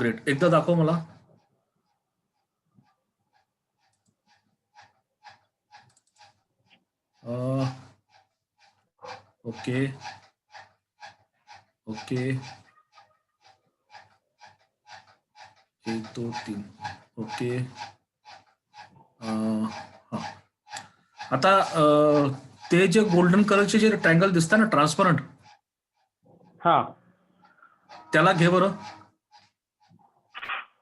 Great. एकदा दाखव मला. Okay okay, 1 2 3. ओके. हा, आता ते जे गोल्डन कलरचे जे ट्रायंगल दिसतात ना ट्रान्सपरंट, हा त्याला घे बरं.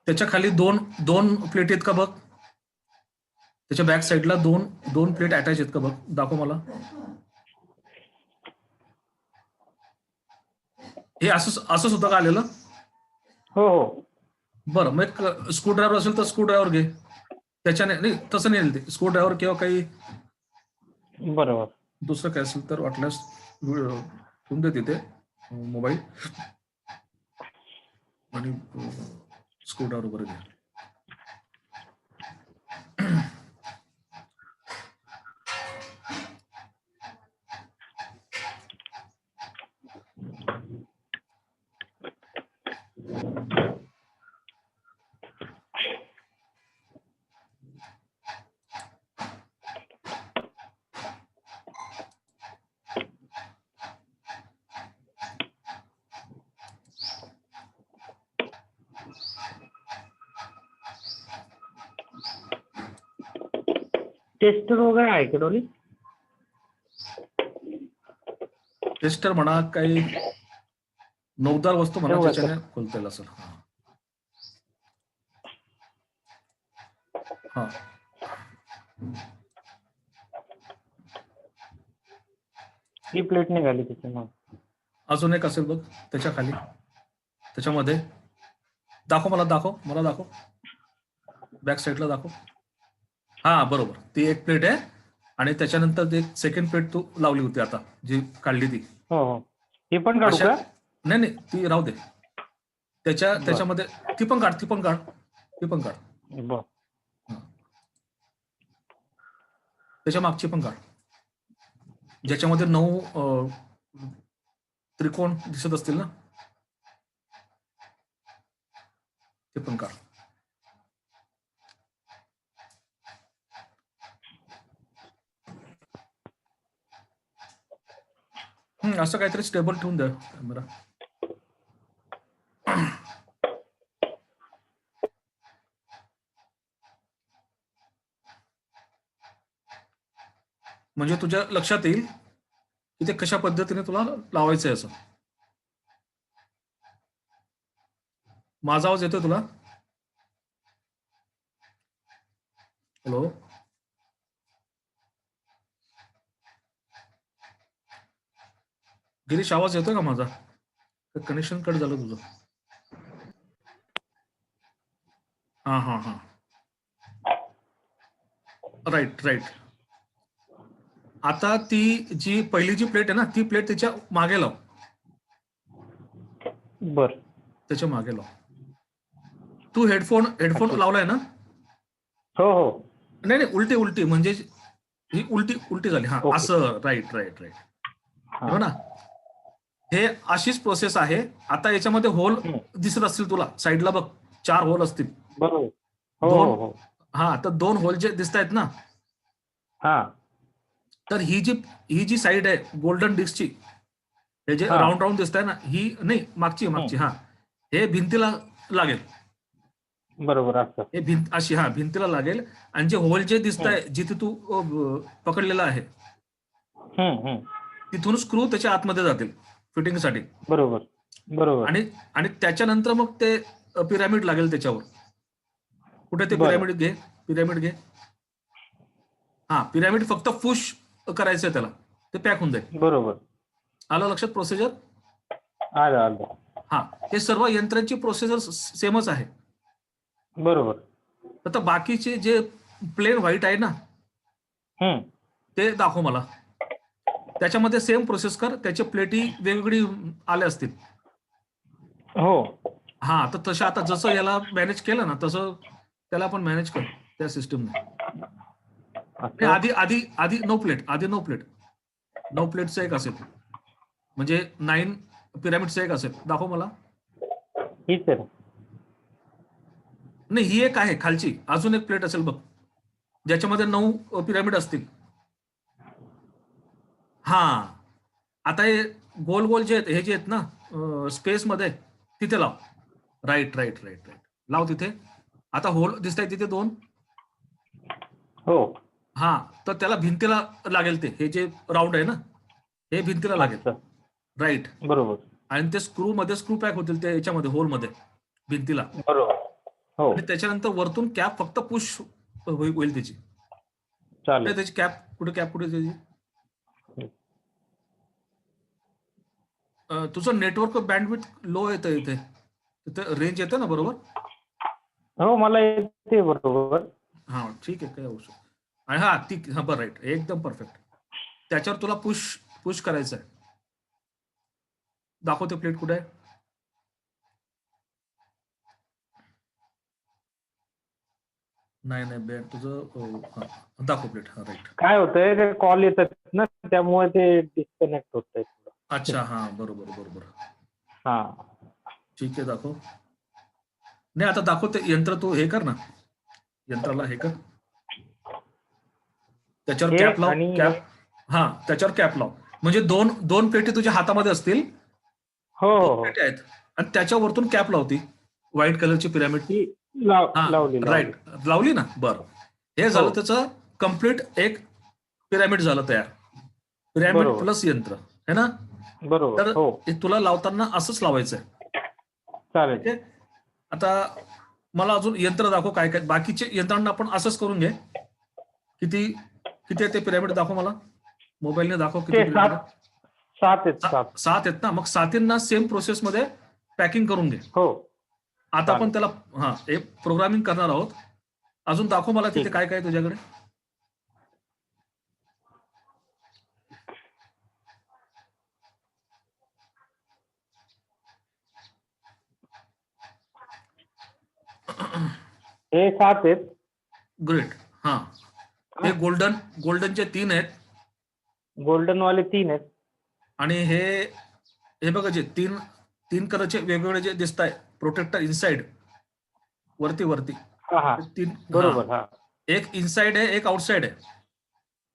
त्याच्या खाली दोन दोन प्लेट आहेत का बघ. त्याच्या बॅक साईडला दोन दोन प्लेट अटॅच आहेत का बघ. दाखव मला. हे असं असं सुद्धा का आलेलं. हो हो बरं, मग एक स्क्रू ड्रायव्हर असेल तर स्क्रू ड्रायव्हर घे. त्याच्याने नाही, तसं नाही ते स्क्रू ड्रायव्हर किंवा काही बरोबर. दुसरं काय असेल तर वाटल्यास ठेवून दे तिथे मोबाईल आणि स्क्रू ड्रायव्हर वगैरे घे. टेस्टर वगैरे आहे का डोली? टेस्टर म्हणा, काही नौदार वस्तू म्हणा ज्याच्याने खोलता येईल असं. हा, ही प्लेट निघाली त्याच्या. अजून एक असेल बघ त्याच्या खाली. त्याच्यामध्ये दाखव मला, दाखव बॅक साईडला दाखव. हा बरोबर, ती एक प्लेट आहे आणि त्याच्यानंतर एक सेकंड प्लेट तू लावली होती आता जी काढली ती. हो हो, ही पण काढू का? नाही ती राहू दे. त्याच्यामध्ये ती पण काढ. बर. त्याच्या मागची पण काढ, ज्याच्यामध्ये 9 त्रिकोण दिसत असतील ना, ते पण काढ. असं काहीतरी स्टेबल ठेवून द्या कॅमेरा. म्हणजे तुझ्या लक्षात येईल की ते कशा पद्धतीने तुला लावायचं आहे. असं माझा आवाज येतोय तुला? हॅलो, गिरीश, आवाज येतोय का माझा? कनेक्शन कट झालं तुझं. हा, राईट. आता ती जी पहिली जी प्लेट आहे ना, ती प्लेट त्याच्या मागे लाव. बर, त्याच्या मागे लाव. तू हेडफोन लावलाय ना? हो हो. नाही उलटी म्हणजे ही उलटी झाली. हा असं, राईट. हो ना, हे अशीच प्रोसेस आहे. आता याच्यामध्ये होल दिसत असतील तुला साईडला बघ, 4 होल असतील. बरोबर. 2 हा, तर 2 होल जे दिसत आहेत ना, हा, तर ही जी साईड आहे गोल्डन डिस्कची, हे जे राऊंड दिसत आहे ना, ही नाही, मागची. हा, हे भिंतीला लागेल. बरोबर असं. हे अशी भिंतीला लागेल. आणि जे होल जे दिसत आहे जिथे तू पकडलेला आहे, तिथून स्क्रू त्याच्या आतमध्ये जातील फिटिंगसाठी. बरोबर. आणि त्याच्यानंतर मग ते पिरॅमिड लागेल त्याच्यावर. कुठे ते पिरॅमिड घे. हा, पिरॅमिड फक्त पुश करायचंय त्याला, ते पॅक होऊन जाईल. बरोबर. आलं लक्षात प्रोसिजर? आलं. हा, हे सर्व यंत्रांची प्रोसिजर सेमच आहे. बरोबर. आता बाकीचे जे प्लेन व्हाईट आहे ना, ते दाखव मला. त्याच्यामध्ये सेम प्रोसेस कर. त्याच्या प्लेटी वेगवेगळी आल्या असतील. हो. हा, तर तसं आता जसं याला मॅनेज केलं ना, तसं त्याला पण मॅनेज कर त्या सिस्टमने. आधी 9 प्लेट. 9 प्लेटचं एक असेल, म्हणजे 9 पिरॅमिडचं एक असेल. दाखव मला. हीच आहे. नाही, ही एक आहे खालची, अजून एक प्लेट असेल बघ, ज्याच्यामध्ये 9 पिरामिड असतील. हा, आता हे गोल गोल जे आहेत, हे जे आहेत ना स्पेस मध्ये, तिथे लाव. राईट राईट राईट राईट, लाव तिथे. आता होल दिसत आहे तिथे 2. हो. हा, तर त्याला भिंतीला लागेल ते, हे जे राऊंड आहे ना, हे भिंतीला लागेल. अच्छा. राईट. बरोबर. आणि ते स्क्रू मध्ये स्क्रू पॅक होतील त्या याच्यामध्ये, होल मध्ये, भिंतीला. बरोबर. हो. आणि त्याच्यानंतर वरतून कॅप फक्त पुश होईल त्याची. चालेल. त्याची कॅप कुठे, कॅप कुठे त्याची? तुझं नेटवर्क बँडविड्थ लो येतं इथे, तिथे रेंज येते ना बरोबर? हो, मला येते बरोबर. हा ठीक आहे, काय औषध. आणि हा ती, हा बरं, राईट, एकदम परफेक्ट. त्याच्यावर तुला पुश पुश करायचं आहे. दाखव ते प्लेट कुठे आहे. नाही नाही, बँड तुझं, हा दाखव प्लेट, हा राईट. काय होतंय, ते कॉल येतात ना, त्यामुळे ते डिस्कनेक्ट होतंय. अच्छा, हा बरोबर बरोबर. हा. ठीक आहे, दाखव. नाही, आता दाखव ते यंत्र, तू हे कर ना, यंत्राला हे कर, त्याच्यावर हे कॅप लाव, आणि कॅप. हा, त्याच्यावर कॅप लाव. म्हणजे दोन दोन पेटी तुझ्या हातामध्ये असतील. हो 2 हो हो. पेटी आहेत, आणि त्याच्या वरतून कॅप लावती, व्हाईट कलरची पिरामिड. ती हा, लावली. राईट, लावली ना, बरं. हे हो. झालं त्याचं कम्प्लीट, एक पिरामिड झालं तयार. पिरामिड बरोबर. प्लस यंत्र, है ना? बरोबर. तर हो. हे तुला लावताना असंच लावायचं आहे. चालेल. ठीक आहे. आता मला अजून यंत्र दाखव, काय काय बाकीचे यंत्रांना आपण असंच करून घे. किती किती आहे ते पिरामिड दाखव मला, मोबाईलने दाखव किती ते पिरामिड 7 आहे. 7 आहेत, 7. 7 आहेत ना, मग 7 सेम प्रोसेस मध्ये पॅकिंग करून घे. हो. आता आपण चालेल. त्याला, हा, एक प्रोग्रामिंग करणार आहोत. अजून दाखव मला तिथे ठीक काय आहे. काय तुझ्याकडे. हे 7 आहेत. ग्रेट. हा, हे गोल्डनचे 3 आहेत. गोल्डन वाले 3 आहेत. आणि हे हे बघा, जे 3 कलरचे वेगवेगळे जे दिसत आहे, प्रोटेक्टर इनसाइड, वरती वरती, हा हा. ते 3. हा, बरोबर. हा. एक इनसाइड आहे, एक आउटसाइड आहे,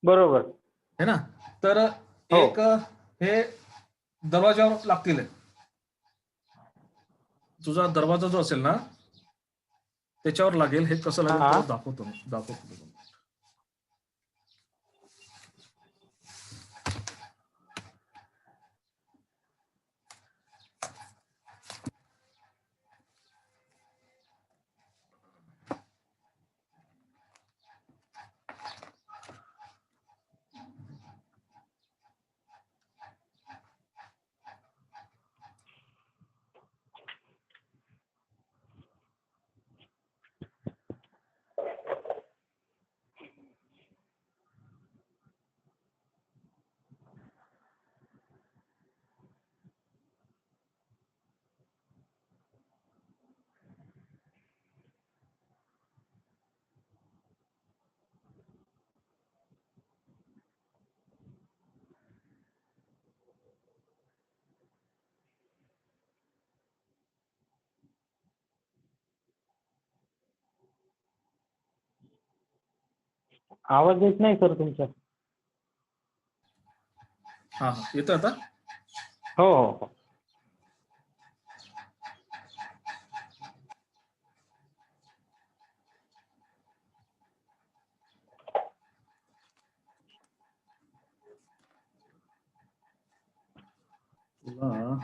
बरोबर. है ना? तर हो. एक हे दरवाजावर लागतील. तुझा दरवाजा जो असेल ना, त्याच्यावर लागेल. हे कसं लागेल हा. तुला दाखवतो मी, दाखवतो. आवाज येत नाही सर तुमचा. हा हा, येतो आता. हो हो हो. तुला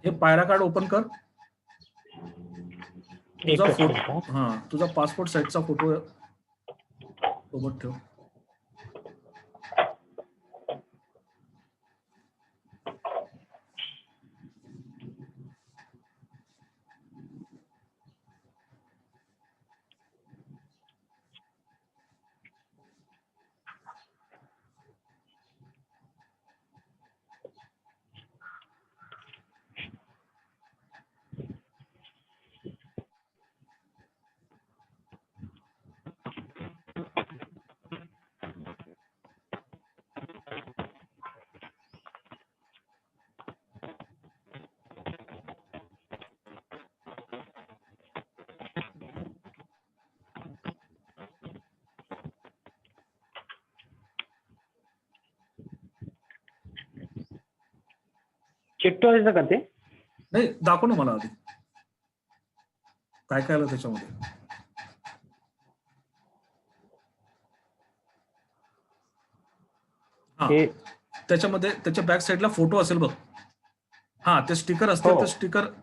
हे पायरा कार्ड ओपन कर. तुझा एकच फोटो, मिनिट. हा, तुझा पासपोर्ट साईजचा फोटो सोबत ठेव. चिकटवायचं का ते? नाही, दाखव ना मला आधी काय काय आलं त्याच्यामध्ये. हा, हे त्याच्यामध्ये त्याच्या बॅक साईडला फोटो असेल बघ. हा, ते स्टिकर असतील, हो, तर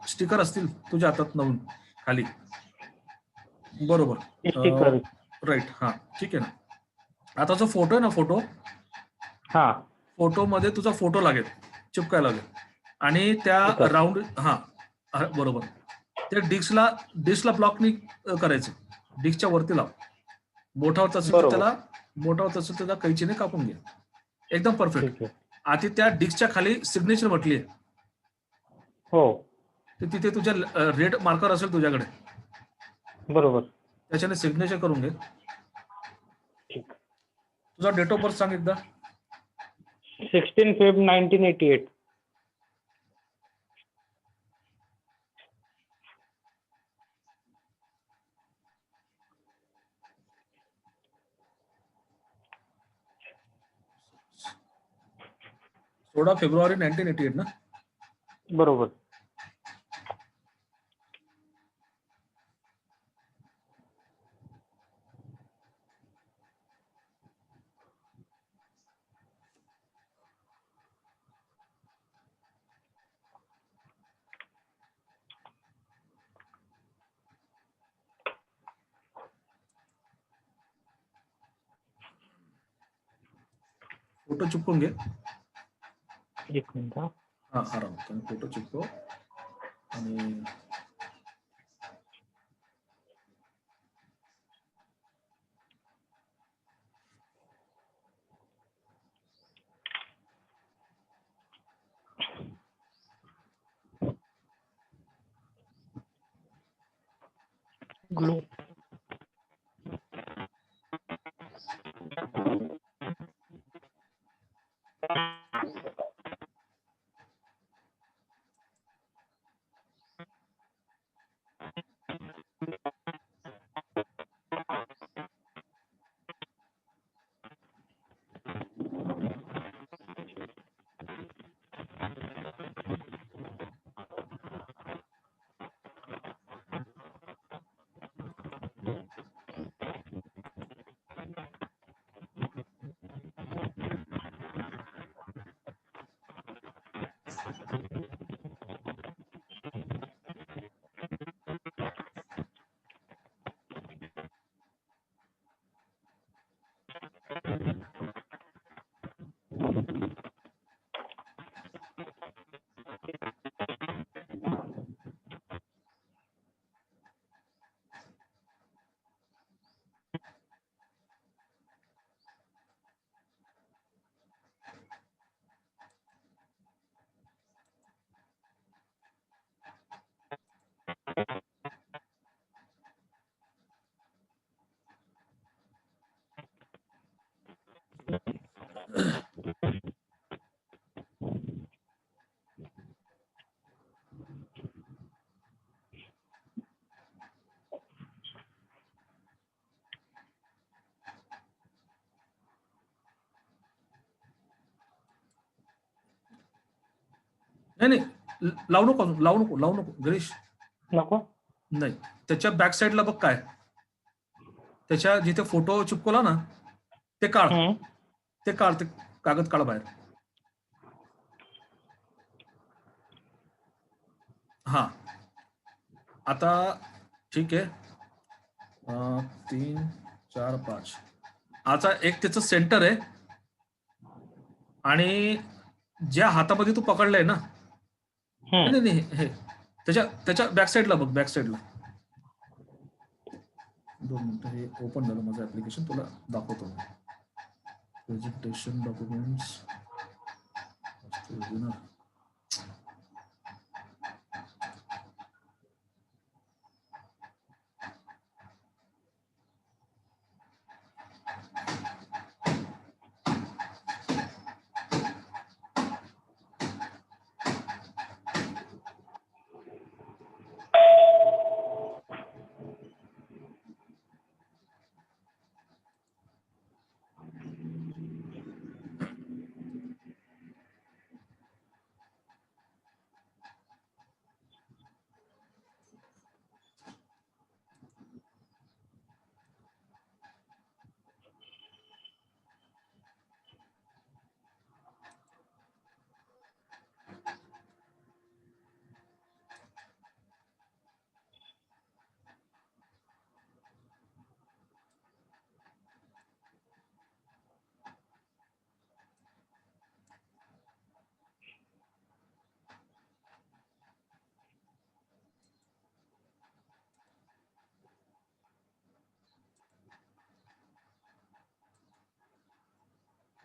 स्टिकर असतील तुझ्या हातात नवीन खाली. बरोबर. स्टिकर. राईट. हा, ठीक आहे ना. आता जो फोटो आहे ना, हा, फोटोमध्ये तुझा फोटो लागेल, चिपकायला लागेल. आणि त्या इथं. राऊंड, बरोबर, त्या डिस्कला ब्लॉकनी करायचं. डिस्कच्या वरती लाव. मोठावर असेल तर बरोबर. त्याला कैचीने कापून घे. एकदम परफेक्ट. ठीक आहे. आधी त्या डिस्कच्या खाली सिग्नेचर म्हटली आहे, हो, तर तिथे तुझ्या रेड मार्कर असेल तुझ्याकडे, बरोबर. त्याच्याने सिग्नेचर करून घे. ठीक. तुझा डेट ऑफ बर्थ सांग एकदा. 16 फेब 1988. फेब्रुवारी 1988 ना. बरोबर. फोटो चिपकून घे. एक मिनिट. हा. हा, आराम फोटो चिपको. आणि ग्लू. नाही, लावू नको गिरीश. नको. नाही, त्याच्या बॅक साईडला बघ काय, त्याच्या जिथे फोटो चिपकवला ना, ते काढ. ते कागद काढ बाहेर. हा, आता ठीक आहे. 3, 4, 5. आता एक त्याचं सेंटर आहे, आणि ज्या हातामध्ये तू पकडलंय ना, नाही नाही, हे त्याच्या बॅक साईडला बघ, बॅक साईडला. 2 मिनिटं, हे ओपन झालं माझं ऍप्लिकेशन, तुला दाखवतो. Presentation documents.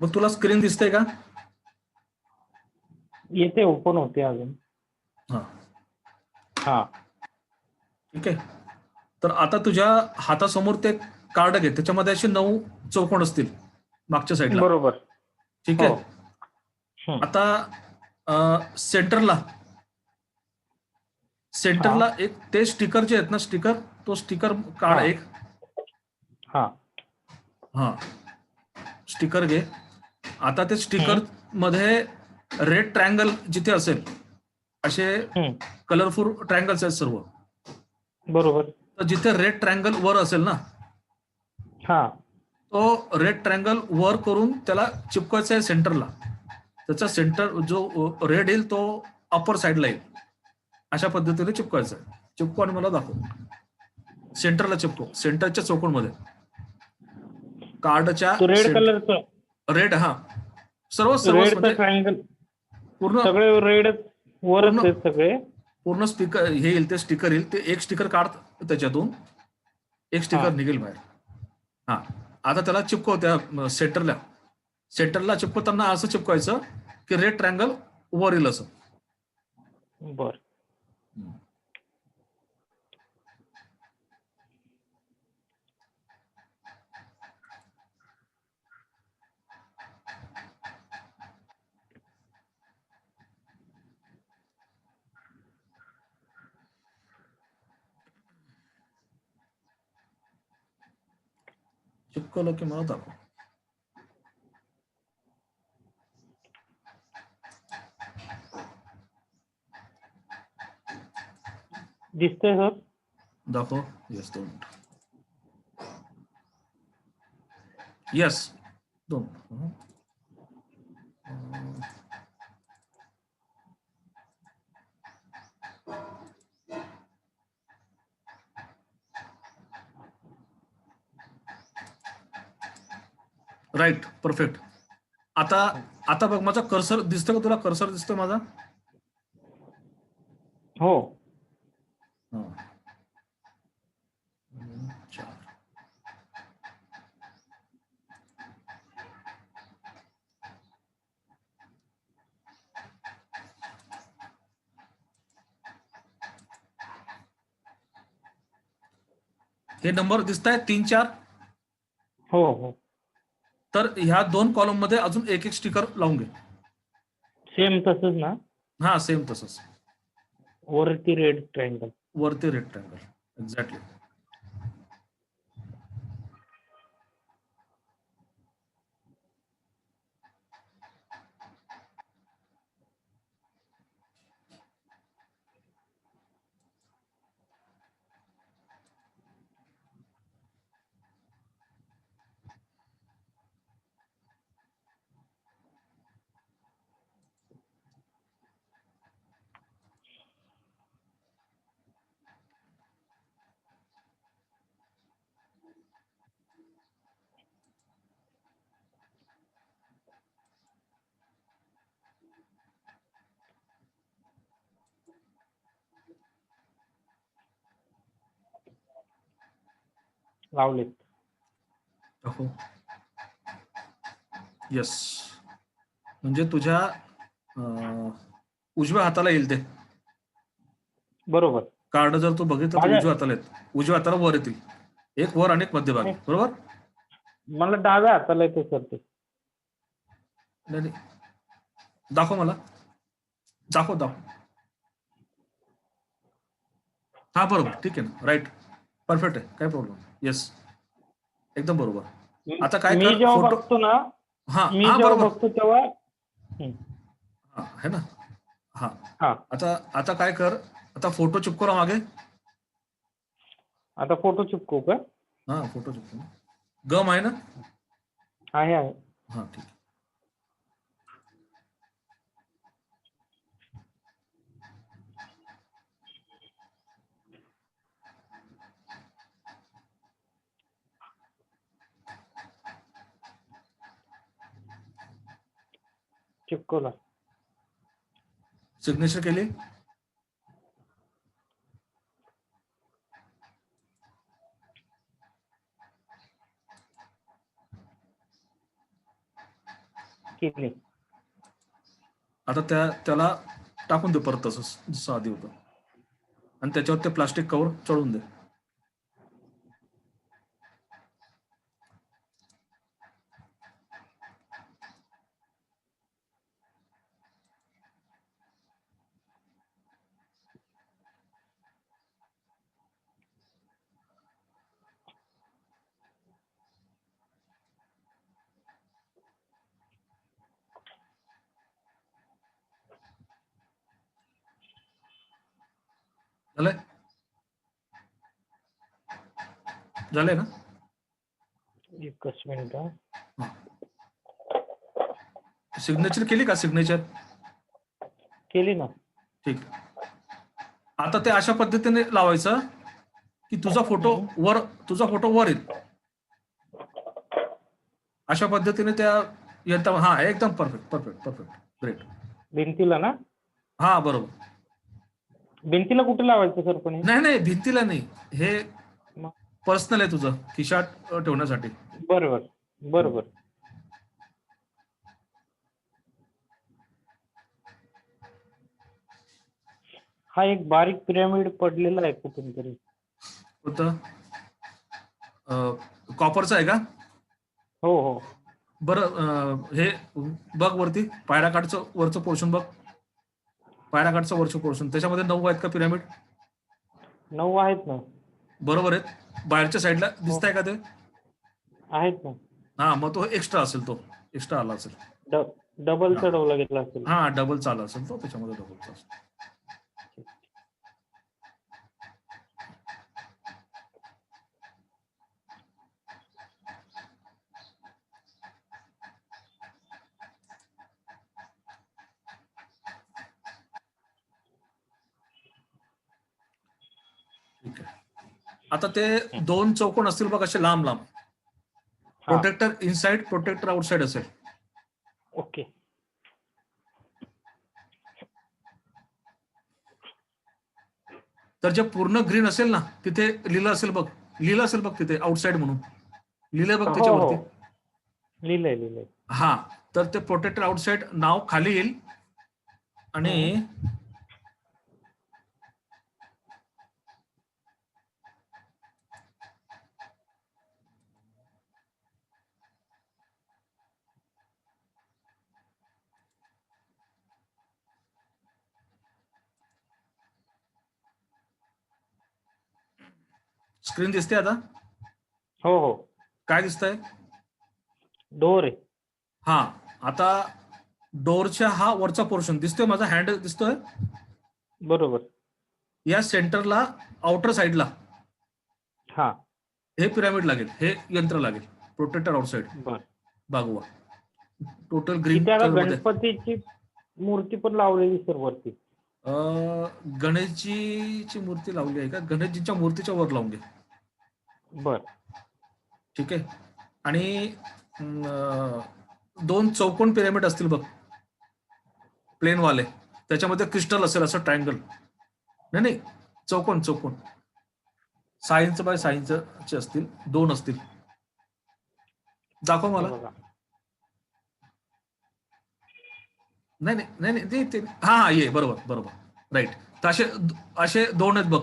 मग तुला स्क्रीन दिसते का? येते, ओपन होते अजून. हा, हा. ठीक आहे. तर आता तुझ्या हातासमोर ते कार्ड घे, त्याच्यामध्ये असे 9 चौकोन असतील मागच्या साईडला. बरोबर. ठीक हो. आहे. हम्म. आता सेंटरला हा. एक ते स्टिकर जे आहेत ना, तो स्टिकर काढ हा. एक. हा. हा, स्टिकर घे. आता ते स्टिकर हम्म. मध्ये रेड ट्रायंगल जिथे असेल, असे हम्म. कलरफुल ट्रायंगल्स आहेत सर्व. बरोबर. तर जिथे रेड ट्रायंगल वर असेल ना, हा. तो रेड ट्रायंगल वर करून त्याला चिपकायचा आहे सेंटरला. त्याचा सेंटर जो रेड येईल तो अपर साईडला येईल. अशा पद्धतीने चिपकायचं आहे. चिपको आणि मला दाखव. सेंटरला चिपको, सेंटरच्या चौकोनमध्ये कार्डच्या तो रेड कलरचा, रेड. हा, सर्व रेडचा म्हणजे ट्रायंगल, पूर्ण सगळे रेडच वरच पूर्ण आहेत सगळे. पूर्ण स्पीकर हे येईल, ते स्टिकर येईल. ते एक स्टिकर काढ, त्याच्यातून एक हा. स्टिकर निघेल बाहेर. हा, आता त्याला चिपकव त्या सेंटरला चिपकवताना असं चिपकायचं की रेड ट्रायंगल वर येईल असं. बर. चिपकवलं की मला दाखव. दिसतंय सर? दाखव. Yes, 2 minute. Yes, 2 minute. Right, perfect. आता आता बघ, माझा कर्सर दिसतो का तुला? कर्सर दिसतोय माझा? हो. हा. 4. हे नंबर दिसत आहेत 3, 4. हो. हो. तर ह्या 2 कॉलम मध्ये अजून एक स्टिकर लावून घे. सेम तसंच ना? हा, सेम तसंच. वरती रेड ट्रायंगल. वरती रेड ट्रायंगल, एक्झॅक्टली. लावलेत. दाखव. येस, म्हणजे तुझ्या उजव्या हाताला येईल ते बरोबर. कार्ड. जर तू बघितलं तर माझ्या, उजव्या हाताला येत, उजव्या हाताला वर येतील. एक वर आणि एक मध्यभागी, बरोबर? मला डाव्या हाताला येते सर ते. नाही नाही. दाखव मला. दाखव. हा, बरोबर, ठीक आहे ना. राईट, परफेक्ट आहे, काय प्रॉब्लेम. येस, एकदम बरोबर. आता काय मी कर, जेव्हा फोटो. बघतो ना, हा मी हा, जेव्हा बरोबर. बघतो तेव्हा. हा, है ना. हा, हा. आता काय कर, आता फोटो चिपको ना मागे. आता फोटो चिपकू का? हा, फोटो चिपको. गम आहे ना? आहे आहे. हा, ठीक आहे. चिपकवला. सिग्नेचर केली. केली. आता त्याला टाकून दे परत तसंच जसं आधी होतं, आणि त्याच्यावर ते प्लास्टिक कव्हर चढवून दे. झालंय? झालंय ना? एकच मिनिट. सिग्नेचर केली का? सिग्नेचर केली ना. ठीक. आता ते अशा पद्धतीने लावायचं की तुझा फोटो वर येईल. अशा पद्धतीने त्या येता. हा, एकदम परफेक्ट. ग्रेट. भिंतीला ना? हा, बरोबर. भिंतीला कुठे लावायचं सर पण हे? नाही, भिंतीला नाही. हे मग? पर्सनल आहे तुझं, खिशात ठेवण्यासाठी. बरोबर. हा एक बारीक पिरॅमिड पडलेला आहे कुठून तरी. होतं कॉपरचं आहे का? हो. बरं, हे बघ वरती, पायऱ्याकाठचं वरचं पोर्शन बघ. पायऱ्याकाठचं वरचं पोर्शन, त्याच्यामध्ये 9 आहेत का पिरॅमिड? 9 आहेत ना. बरोबर आहेत. बाहेरच्या साईडला दिसताय का ते? आहेत ना. हा, मग तो एक्स्ट्रा असेल, तो एक्स्ट्रा आला असेल. डबल चढवला गेला असेल. हा, डबल आला असेल तो, त्याच्यामध्ये डबलचा असेल. ठीक आहे. आता ते 2 चौकोन असतील बघ, असे लांब. प्रोटेक्टर इनसाइड, प्रोटेक्टर आउटसाइड असेल. ओके. तर जे पूर्ण ग्रीन असेल ना, तिथे लिहिलं असेल बघ तिथे आउटसाइड म्हणून लिहिलंय बघ त्याच्यावरती. लिहिलंय. हा, तर ते प्रोटेक्टर आउटसाइड नाव खाली येईल आणि स्क्रीन दिसते आता? हो. काय दिसतंय? डोर आहे. हा, आता डोरच्या हा वरचा पोर्शन दिसतोय, माझा हँड दिसतोय. बरोबर. या सेंटरला, आउटर साइडला हे पिरॅमिड लागेल, हे यंत्र लागेल, प्रोटेक्टर आउटसाइड. बागवा टोटल ग्रीन कलर मध्ये. गणपतीची मूर्ती पण लावलेली सर वरती. गणेशजीची मूर्ती लावली आहे का? गणेशजीच्या मूर्तीच्या वर लावून घे. ठीक आहे. आणि 2 चौकोन पिरॅमिड असतील बघ, प्लेन वाले, त्याच्यामध्ये क्रिस्टल असेल, असं ट्रायंगल. नाही, चौकोन 6 इंच बाय 6 इंचचे असतील, 2 असतील. दाखव मला. नाही ते हा, ये बरोबर राईट. तर असे 2 आहेत बघ.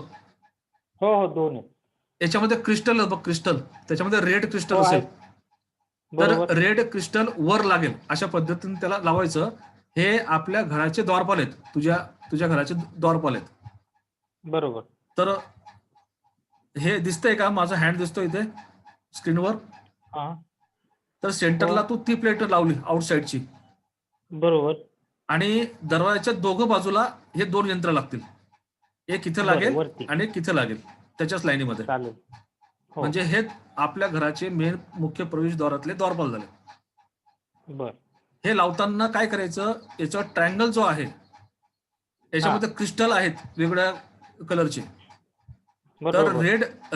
हो 2 आहेत. याच्यामध्ये क्रिस्टल बघ, क्रिस्टल, त्याच्यामध्ये रेड क्रिस्टल असेल. तर रेड क्रिस्टल वर लागेल, अशा पद्धतीने त्याला लावायचं. हे आपल्या घराचे द्वारपाल आहेत, तुझ्या घराचे द्वारपाल आहेत. बरोबर. तर हे दिसतंय का? माझा हँड दिसतोय इथे स्क्रीनवर. तर सेंटरला तू ती प्लेट लावली आउटसाइडची. बरोबर. आणि दरवाजाच्या दोघं बाजूला हे 2 यंत्र लागतील. एक इथे लागेल आणि एक इथे लागेल, त्याच्याच लाईनीमध्ये. म्हणजे हे आपल्या घराचे मेन मुख्य प्रवेशद्वारातले द्वारपाल झाले. हे लावताना काय करायचं, याचा ट्रायंगल जो आहे याच्यामध्ये क्रिस्टल आहेत वेगवेगळ्या कलरचे. तर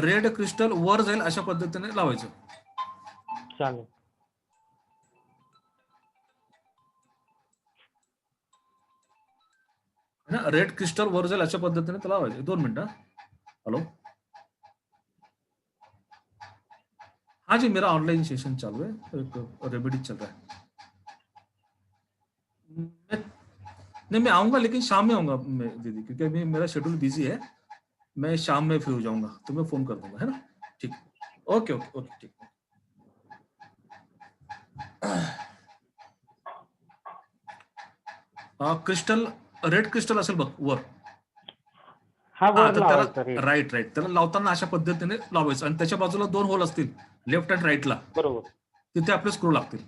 रेड क्रिस्टल वर जाईल, अशा पद्धतीने लावायचं. चालेल. रेड क्रिस्टल वर जाईल, अशा पद्धतीने त्याला लावायचं. 2 मिनिटं. हॅलो. हाँ जी, मेरा ऑनलाइन सेशन चालू है, एक रेमेडी चल रहा है. नहीं, मैं आऊंगा लेकिन शाम में आऊंगा मैं दीदी, क्योंकि अभी मेरा शेड्यूल बिजी है। मैं शाम में फ्री हो जाऊंगा तो मैं फोन कर दूंगा, है ना? ठीक, ओके ओके ओके, ठीक। क्रिस्टल, रेड क्रिस्टल असेल बघ वर. हा हा, वर तर त्याला लावायचा रेड. राईट राईट, त्याला लावताना अशा पद्धतीने लावायचं आणि त्याच्या बाजूला 2 होल असतील, लेफ्ट अँड राईटला. बरोबर तिथे आपले स्क्रू लागतील.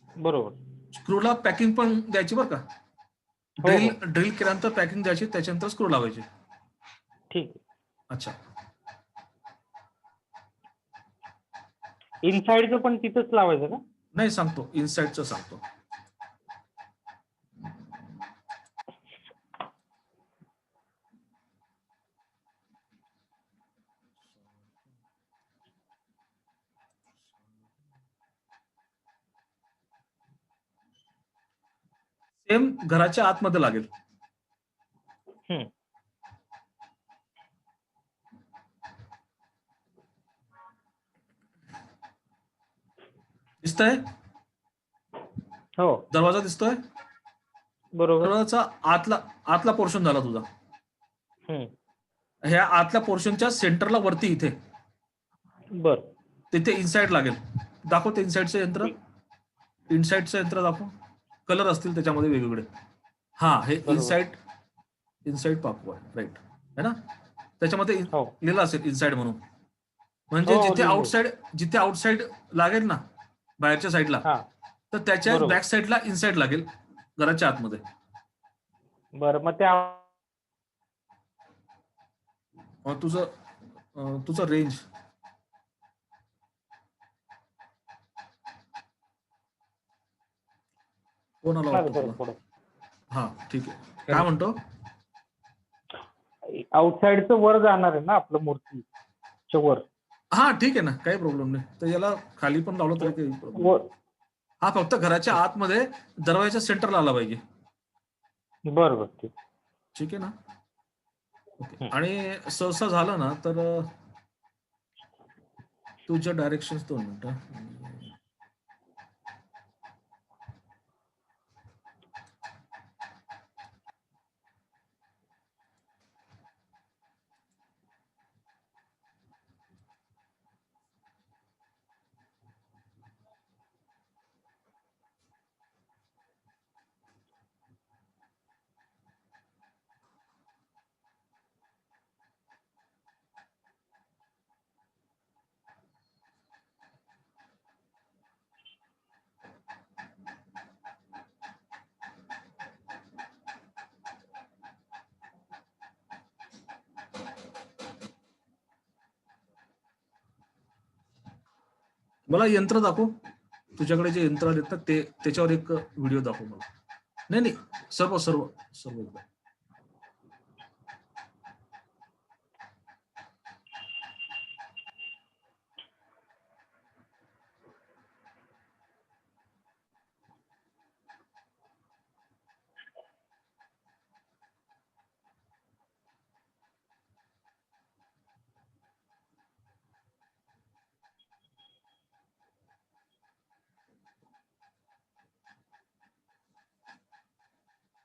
बरोबर. स्क्रूला पॅकिंग पण द्यायची बरं का. हो ड्रिल हो ड्रिल केल्यानंतर पॅकिंग द्यायची, त्याच्यानंतर स्क्रू लावायचे. ठीक आहे. अच्छा, इनसाइडचं पण तिथंच लावायचं का? नाही सांगतो, इनसाइडचं सांगतो. सेम घराच्या आतमध्ये लागेल. हम्म. दिसतंय? हो दरवाजा दिसतोय? बरोबर. दरवाजाचा आतला पोर्शन झाला तुझा. हम्म. ह्या आतल्या पोर्शनच्या सेंटरला वरती इथे, बर तिथे इनसाइड लागेल. दाखव ते इनसाइडचं यंत्र. ठीक. इनसाइडचं यंत्र दाखव. कलर असतील त्याच्यामध्ये वेगवेगळे. हा, हे बरोबर. इनसाइड पाकू आहे, राईट, है ना? त्याच्यामध्ये हो लिहिलं असेल इनसाइड म्हणून. म्हणजे हो हो, लिहिलंय. जिथे आउटसाइड लागेल ना, बाहेरच्या साईडला, हा तर त्याच्या बरोबर. बॅक साईडला इनसाइड लागेल, घराच्या आतमध्ये. बरं मग त्या तुझं रेंज कोणाला वाटतं तुला? पुढे हा, ठीक आहे. काय म्हणतो? आउटसाइडचं वर जाणार आहे ना आपलं मूर्तीच्या वर. हा, ठीक आहे ना, काही प्रॉब्लेम नाही. तर याला खाली पण लावलं तरी काही प्रॉब्लेम. वर. हा, फक्त घराच्या आतमध्ये दरवाजाच्या सेंटरला आला पाहिजे. बरोबर ठीक. ठीक आहे ना? ओके. आणि सहसा झालं ना तर तुझ्या डायरेक्शन्स 2 मिनिटं. मला यंत्र दाखव. तुझ्याकडे जे यंत्र आले ना, ते त्याच्यावर एक व्हिडिओ दाखव मला. नाही नाही, सर्व सर्व सर्व एकदा.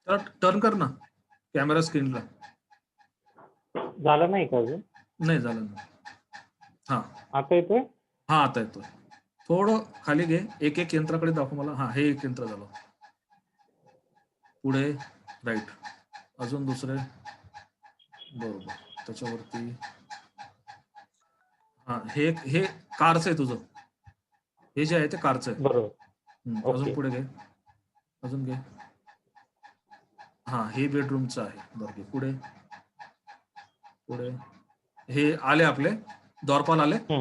त्याला टर्न कर ना कॅमेरा स्क्रीनला. झालं नाही का अजून? नाही झालं ना. हा आता येतोय? हा, आता येतोय. थोडं खाली घे, एक एक यंत्राकडे दाखव मला. हा, हे एक यंत्र झालं. पुढे राईट, अजून दुसरे, बरोबर, त्याच्यावरती. हा, हे कारचं आहे तुझं. हे जे आहे ते कारचं आहे. बरोबर. अजून ओके. पुढे घे, अजून घे. हा, हे बेडरूमचं आहे. बरं घे, पुढे पुढे. हे आले आपले द्वारपाल आले. हा,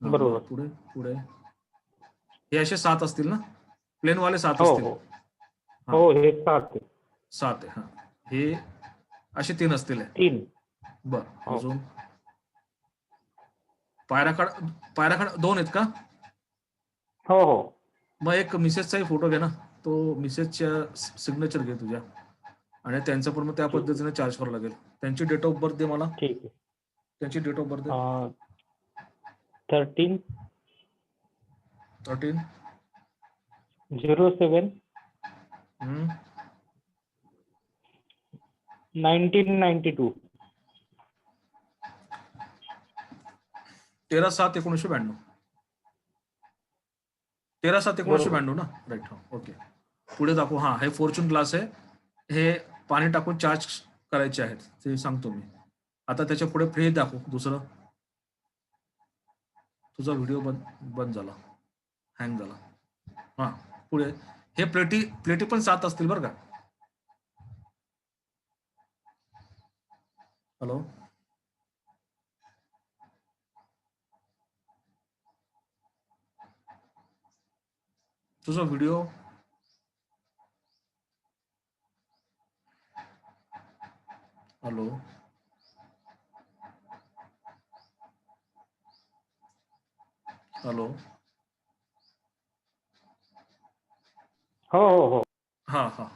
बरोबर. पुढे पुढे. हे असे 7 असतील ना, प्लेनवाले 7 हो असतील. हो हो, हे 7 आहे. 7 आहे. हा, हे असे 3 असतील. 3. बर, हो. अजून पायऱ्याकडे 2 आहेत का? हो हो. मग एक मिसेसचाही फोटो घे ना. तो मिसेसच्या सिग्नेचर घे तुझ्या, आणि त्यांचं पण मग त्या ठीक आहे. पद्धतीने चार्ज करावं लागेल. त्यांची डेट ऑफ बर्थ दे मला. ठीक आहे. त्यांची डेट ऑफ बर्थ दे. 13 13 07 हम्म 1992. 13/7/1992. 13/7/1992 ना, राईट. ओके, पुढे दाखव. हा, हे फॉर्च्यून ग्लास आहे. हे पाणी टाकून चार्ज करायचे आहेत, ते सांगतो मी. आता त्याच्या पुढे हे दाखव दुसरं. तुझा व्हिडिओ बंद झाला, हँग झाला. हा, पुढे हे प्लेटी प्लेटी पण 7 असतील बरं का. हॅलो, तुझा व्हिडिओ हॅलो, हॅलो. हो हो हो. हा हा,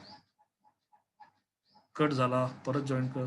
कट झाला, परत जॉईन कर.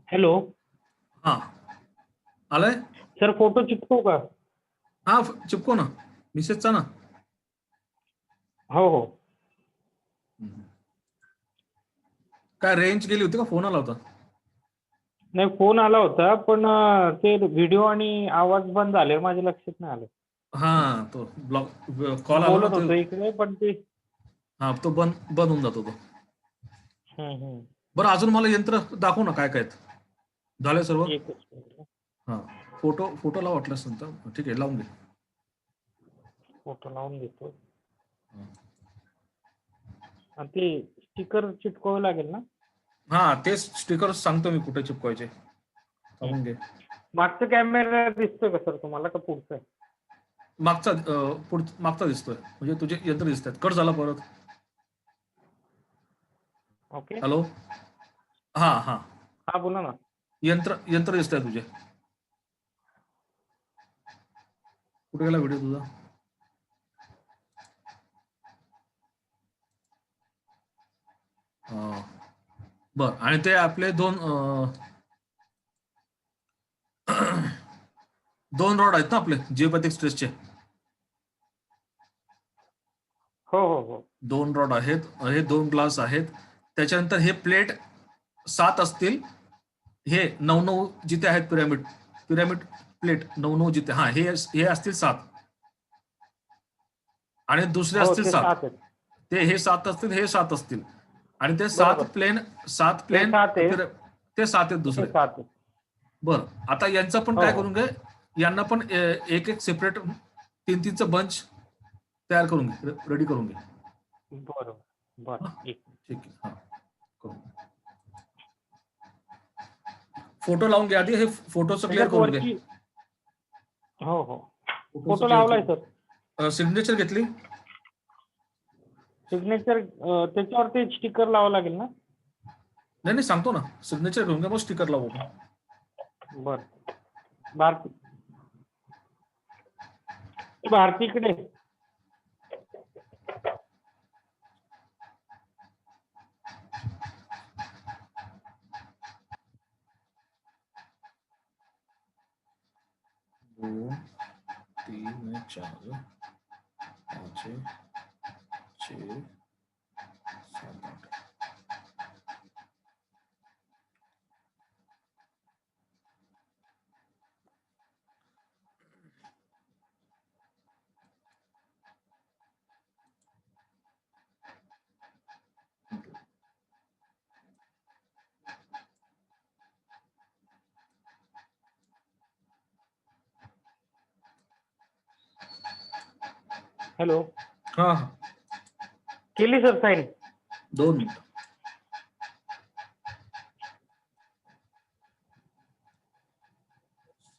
हॅलो हा, आलाय. सर, फोटो चिपकू का? हा, चिपको ना, मिसेसचा ना. हो हो. काय रेंज गेली होती का, फोन आला होता? नाही, फोन आला होता, पण ते व्हिडिओ आणि आवाज बंद झाले, माझ्या लक्षात नाही आलं. हा, तो ब्लॉक कॉल आला ना बोलत ते. होतो इकडे, पण ते हा, तो बंद बंद होऊन जातो तो. हम्म. बरं, अजून मला यंत्र दाखव ना, काय काय आहेत. झाले सर्व. एकच मिनिट. हा, फोटो फोटो लाव वाटल्यास नंतर. ठीक आहे, लावून घे. फोटो लावून देतो. आणि ते स्टिकर चिटकावं लागेल ना? हा, तेच स्टिकर सांगतो मी कुठे चिपकवायचे. लावून घे. मागचा कॅमेरा दिसतोय का सर तुम्हाला, का पुढचा आहे? मागचा मागचा दिसतोय, म्हणजे तुझे यंत्र दिसत आहेत. कट झाला परत. ओके. हॅलो. हा हा, हा, बोला ना. यंत्र दिसत आहे तुझे. कुठे गेला व्हिडिओ तुझा? बर, आणि ते आपले दोन रॉड आहेत ना आपले जिओपॅथिक स्ट्रेसचे. हो हो हो. 2 रॉड आहेत, हे 2 ग्लास आहेत. त्याच्यानंतर हे प्लेट 7 असतील. हे 9 जिथे आहेत, पिरामिड पिरामिड प्लेट 9 जिथे. हा, हे असतील 7 आणि दुसरे हो, असतील ते 7. 7 आहेत. हे 7 असतील, हे 7 असतील. आणि ते 7 बरोबर. प्लेन हे 7 आहे, ते 7 आहेत हे दुसरे. 7 आहे. बर, आता यांचं पण हो काय हो. करून घे. यांना पण एक एक सेपरेट 3-3चं बंच तयार करून घे, रेडी करून घे. बरोबर. बर, हा, एक ठीक आहे. हा, करून. फोटो लावून घे आधी. हे फोटोचं क्लिअर त्याच्यात करून घे. वरची. हो हो. फोटोचं फोटो क्लिअर लावलाय सर. करून. सिग्नेचर घेतली. सिग्नेचर त्याच्यावर ते स्टिकर लावावं लागेल ना? नाही नाही, सांगतो ना. सिग्नेचर घेऊन घ्या, मग स्टिकर लावू आपण. बर. भारती भारतीकडे. 4 5 6 7 8 हॅलो, हा केली सर साईन. 2 मिनिटं.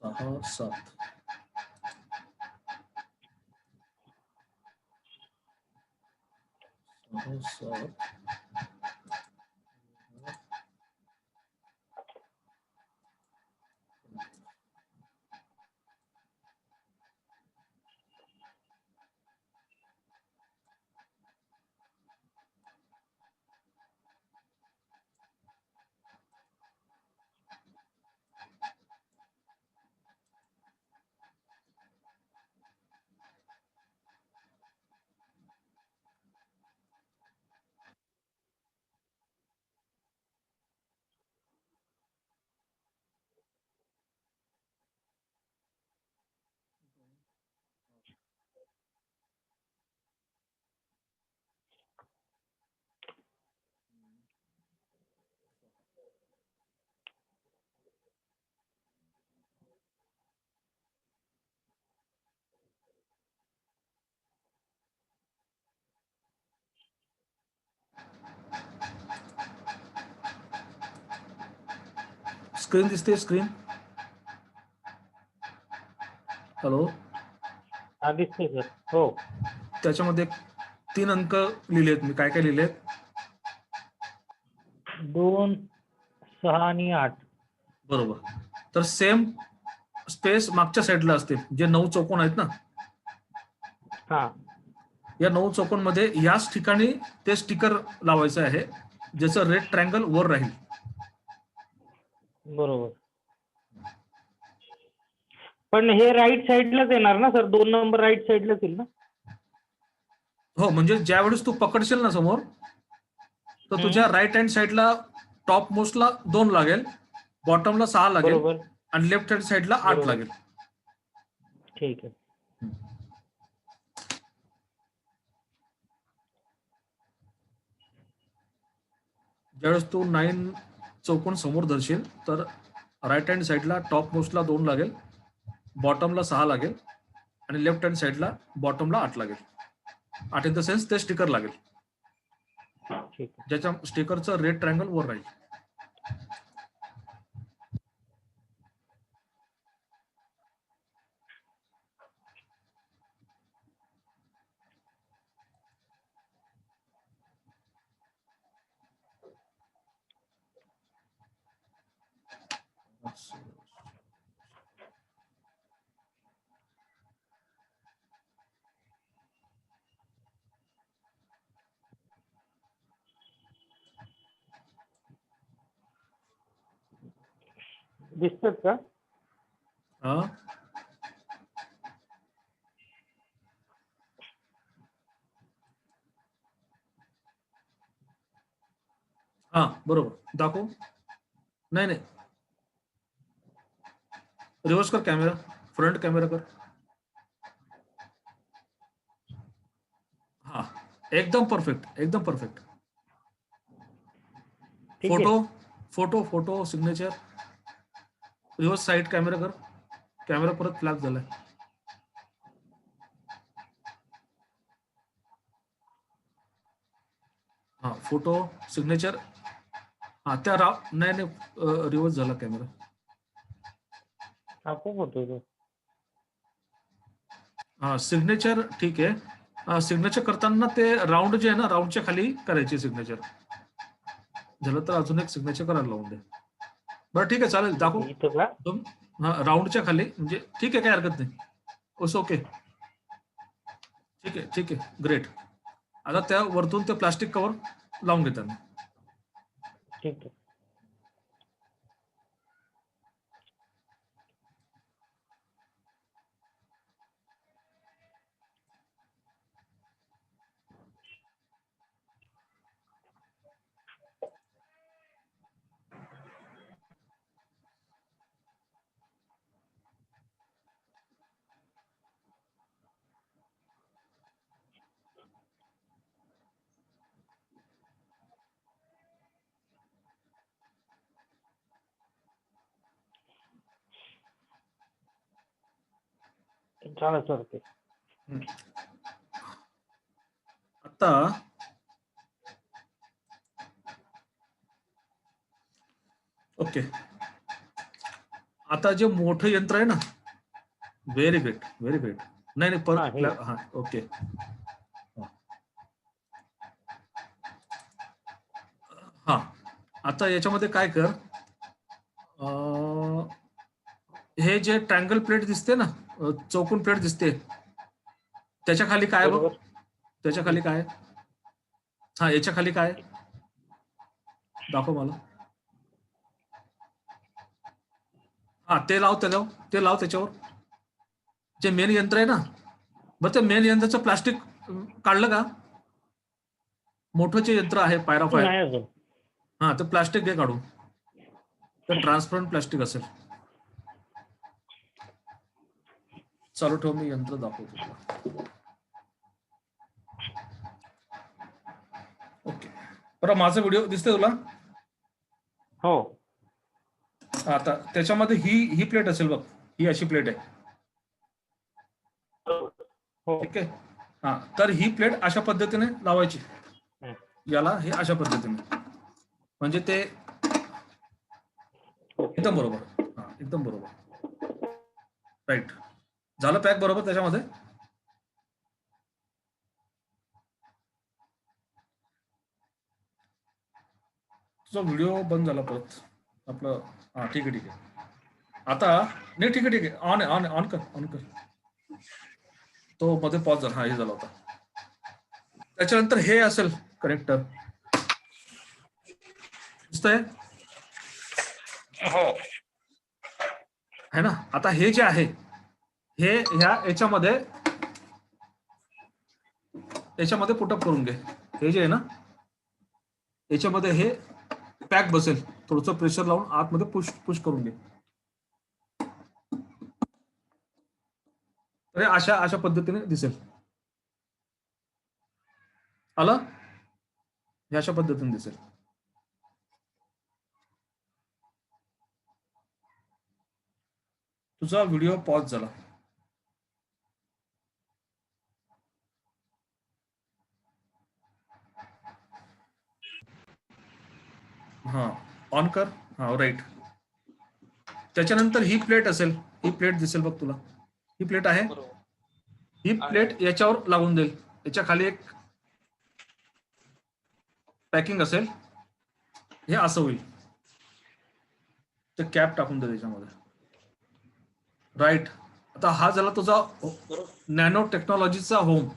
6 7 6 7 स्क्रीन दिसते स्क्रीन. हॅलो, हा दिसतोय सर. हो, त्याच्यामध्ये 3 अंक लिहिलेत मी. काय काय लिहिलेत? 2 6 आणि 8. बरोबर. तर सेम स्पेस मागच्या साईडला असते. जे 9 चौकोन आहेत ना, हा, या 9 चौकोन मध्ये याच ठिकाणी ते स्टिकर लावायचं आहे, ज्याचं रेड ट्रायंगल वर राहील. बरोबर. पण हे राईट साईडलाच येणार ना सर? 2 नंबर राईट साईडलाच येईल ना? हो, म्हणजे ज्यावेळेस तू पकडशील ना समोर, तर हम्म, तुझ्या राईट हँड साईडला टॉप मोस्टला 2 लागेल, बॉटमला 6 लागेल बरोबर आणि लेफ्ट हँड साईडला 8 बरोबर. लागेल. ठीक आहे. ज्यावेळेस तू 9 चौकोन समोर धरशील, तर राईट हँड साईडला टॉप मोस्टला 2 लागेल, बॉटमला 6 लागेल आणि लेफ्ट हँड साईडला बॉटमला 8 लागेल. 8 इन द सेन्स ते स्टिकर लागेल, ठीक आहे. ज्याच्या स्टिकरचं रेड ट्रायंगल वर राहील. दिसतात का? हा, हा बरोबर. दाखव. नाही नाही, रिव्हर्स कर कॅमेरा, फ्रंट कॅमेरा कर. हा, एकदम परफेक्ट, एकदम परफेक्ट. ठीक फोटो आहे. Photo photo signature. Reverse side camera कर. कॅमेरा परत फ्लॅश झालाय. हा, फोटो सिग्नेचर. हा, त्या नाही नाही, रिव्हर्स झाला कॅमेरा. आपोआप होतोय तो. हा, सिग्नेचर ठीक आहे. सिग्नेचर करताना ते राऊंड जे आहे ना, राऊंडच्या खाली करायची सिग्नेचर. झालं तर अजून एक सिग्नेचर करायला लावून दे. बरं ठीक आहे, चालेल, ठीक दाखव. आहे. इथं का? हा, राऊंडच्या खाली म्हणजे ठीक आहे, काय हरकत नाही. ओके, ठीक आहे, ठीक आहे, ग्रेट. आता त्या वरतून ते प्लास्टिक कव्हर लावून घेतात. ठीक आहे. चालेल सर ते. हम्म. आता ओके, आता जे मोठं यंत्र आहे ना, व्हेरी ग्रेट व्हेरी ग्रेट. नाही नाही हा हे हा ओके. हा, आता याच्यामध्ये काय कर, हे जे ट्रायंगल प्लेट दिसते ना, चौकोन प्लेट दिसते, त्याच्या खाली काय बघ, बरोबर. त्याच्या खाली काय, हा याच्या खाली काय, दाखव मला. हा ते लाव, ते लाव त्याच्यावर. जे मेन यंत्र आहे ना, बरं ते मेन यंत्राचं प्लास्टिक काढलं का? मोठं जे यंत्र आहे पायराफायर, नाही अजून. हा ते प्लास्टिक घे काढून, तर ट्रान्सपरंट प्लास्टिक असेल. चालू ठेव, मी यंत्र दाखवतो तुला. ओके, बरं माझा व्हिडिओ दिसतोय तुला? हो आता त्याच्यामध्ये ही प्लेट असेल बघ, ही अशी प्लेट आहे. हो. ठीक आहे, हा तर ही प्लेट अशा पद्धतीने लावायची, हं. याला हे अशा पद्धतीने, म्हणजे ते ओके. एकदम बरोबर. हा एकदम बरोबर, राईट. झालं पॅक बरोबर त्याच्यामध्ये. तुझा व्हिडिओ बंद झाला परत आपलं. हा ठीक आहे ठीक आहे. आता नाही, ठीक आहे ठीक आहे, ऑन आहे, ऑन कर, ऑन कर. तो मध्ये पॉज झाला, हा हे झाला होता. त्याच्यानंतर हे असेल कनेक्टर, दिसतंय हो है ना. आता हे जे आहे, हे याच्यामध्ये पुटअप करून घे. हे जे आहे ना, याच्यामध्ये हे पॅक बसेल, थोडंसं प्रेशर लावून आतमध्ये पुश पुश करून घे. तर अशा अशा पद्धतीने दिसेल. आलं, हे अशा पद्धतीने दिसेल. तुझा व्हिडिओ पॉज झाला. हा ऑन कर, हा राईट. त्याच्यानंतर ही प्लेट असेल, ही प्लेट दिसेल बघ तुला, ही प्लेट आहे. बरोबर. ही प्लेट याच्यावर लागून देईल, याच्या खाली एक पॅकिंग असेल, हे असं होईल. ते कॅप टाकून दे त्याच्यामध्ये, राईट. आता हा झाला तुझा नॅनो टेक्नॉलॉजीचा होम.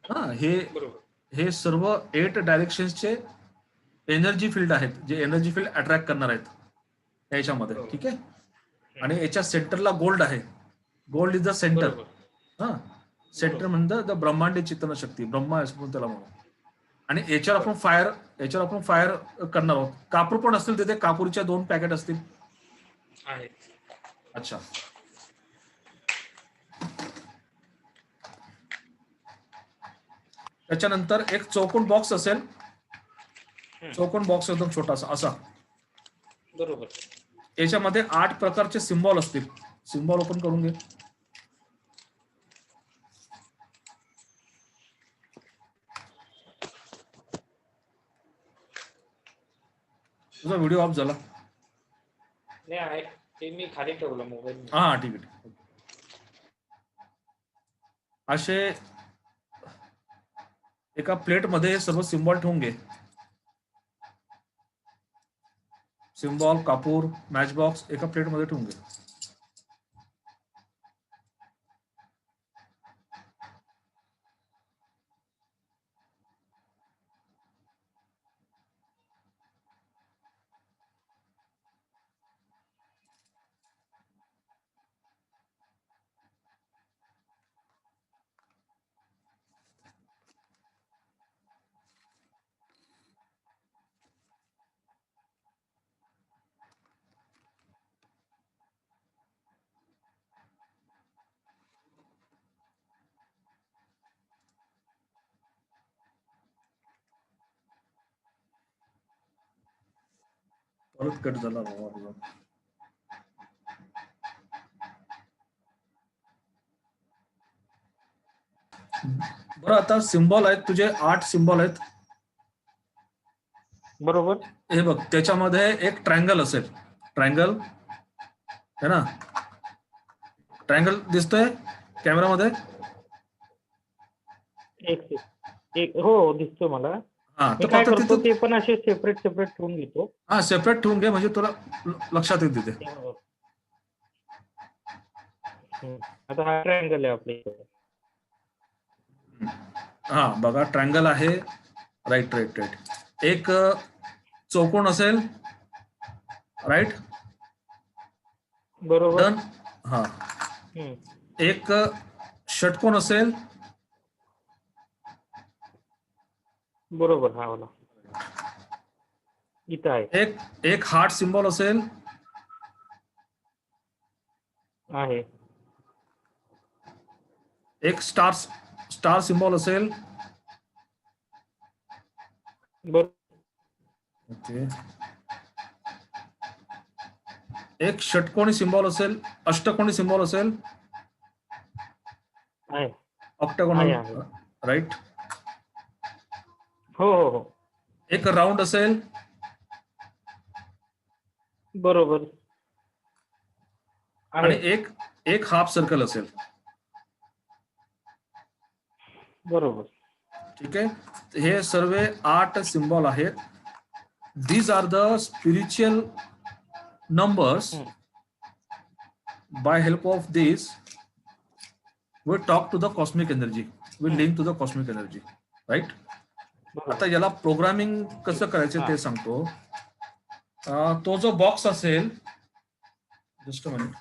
हा हे सर्व 8 डायरेक्शन्सचे एनर्जी फील्ड आहेत, जे एनर्जी फील्ड अट्रॅक्ट करणार आहेत याच्यामध्ये. ठीक आहे, आणि याच्या सेंटरला गोल्ड आहे. Gold is the centre. हा, सेंटर म्हणजे द ब्रह्मांडी चितन शक्ती, ब्रह्मा असं त्याला म्हणू. आणि याच्यावर आपण फायर करणार आहोत. कापूर पण असतील तिथे, कापूरच्या 2 पॅकेट असतील. अच्छा, त्याच्यानंतर एक चौकोन बॉक्स असेल, चौकोन बॉक्स एकदम छोटासा असा. बरोबर. याच्यामध्ये 8 प्रकारचे सिम्बॉल असतील. सिम्बॉल ओपन करून घे. तुझा व्हिडिओ ऑफ झाला. नाही आहे ते, मी खाली ठेवलं मोबाईल. हा ठीक आहे. असे एका प्लेटमध्ये सर्व सिम्बॉल ठेवून घे. सिम्बॉल, कापूर, मॅच बॉक्स एका प्लेटमध्ये ठेवून घे. परत कट झाला बाबा. बरं, आता सिम्बॉल आहेत तुझे 8 सिम्बॉल आहेत. बरोबर. हे बघ, त्याच्यामध्ये एक ट्रायंगल असेल. ट्रायंगल है ना, ट्रायंगल दिसतोय कॅमेरामध्ये. एक हो दिसतो मला. हा, मी तर काय फक्त करतो तिथं ते पण असे सेपरेट ठेवून घेतो. हा सेपरेट ठेवून घे, म्हणजे तुला लक्षात येईल तिथे. आता हा ट्रायंगल आहे आपल्या इकडे. हा बघा, ट्रायंगल आहे. Right right right. एक चौकोन असेल. राईट. बरोबर. डन. हा, हम्म. एक षटकोन असेल. बरोबर. हा वाला इथं आहे. एक हार्ट सिम्बॉल असेल. आहे. एक स्टार सिम्बॉल असेल. बरोबर. ओके. एक षटकोनी सिम्बॉल असेल. अष्टकोनी सिम्बॉल असेल. आहे. ऑक्टागोनल. आहे. राईट. हो हो हो. एक राऊंड असेल. बरोबर. आणि आहे. एक हाफ सर्कल असेल. बरोबर. ठीक आहे. हे सर्व 8 सिम्बॉल आहेत. These are the spiritual numbers. By help of these we talk to the cosmic energy, we link to the cosmic energy, right? आता याला प्रोग्रामिंग कसं करायचं ते सांगतो. तो जो बॉक्स असेल, जस्ट अ मिनिट,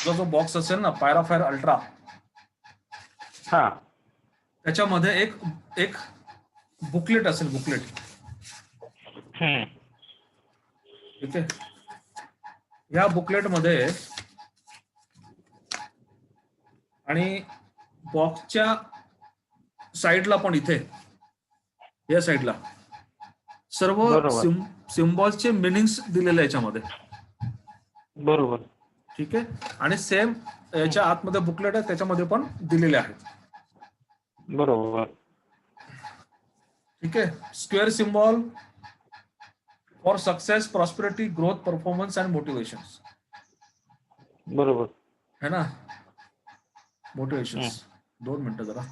जो बॉक्स असेल ना, पायराफायर अल्ट्रा, हा, त्याच्यामध्ये एक बुकलेट असेल. बुकलेट. ठीक आहे. या बुकलेट मध्ये आणि बॉक्सच्या साईडला पण, इथे या साईडला सर्व बरोबर. सिम्बॉल्सचे मिनिंग्स दिलेले याच्यामध्ये. बरोबर. ठीक आहे. आणि सेम याच्या आतमध्ये बुकलेट आहे, त्याच्यामध्ये पण दिलेले आहेत. बरोबर. ठीक आहे. Square symbol for success, prosperity, growth, performance and motivation. बरोबर. है ना, मोटिवेशन. 2 मिनिटं जरा.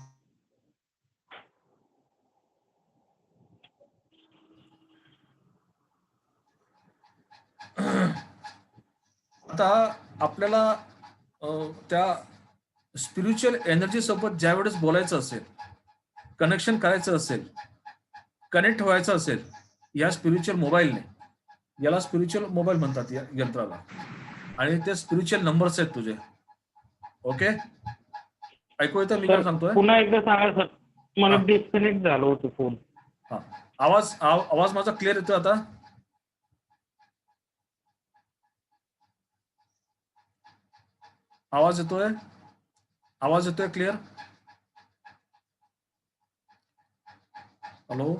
आता आपल्याला त्या स्पिरिच्युअल एनर्जी सोबत ज्या वेळेस बोलायचं असेल, कनेक्शन करायचं असेल, कनेक्ट व्हायचं असेल या स्पिरिच्युअल मोबाईलने, याला स्पिरिच्युअल मोबाईल म्हणतात या यंत्राला. आणि ते स्पिरिच्युअल नंबर्स आहेत तुझे. ओके, ऐकू येतं मी काय सांगतोय? पुन्हा एकदा सांगा सर, मला डिस्कनेक्ट झालं होतं फोन. हा, आवाज माझा क्लिअर येतोय आता? आवाज येतोय क्लिअर? हॅलो.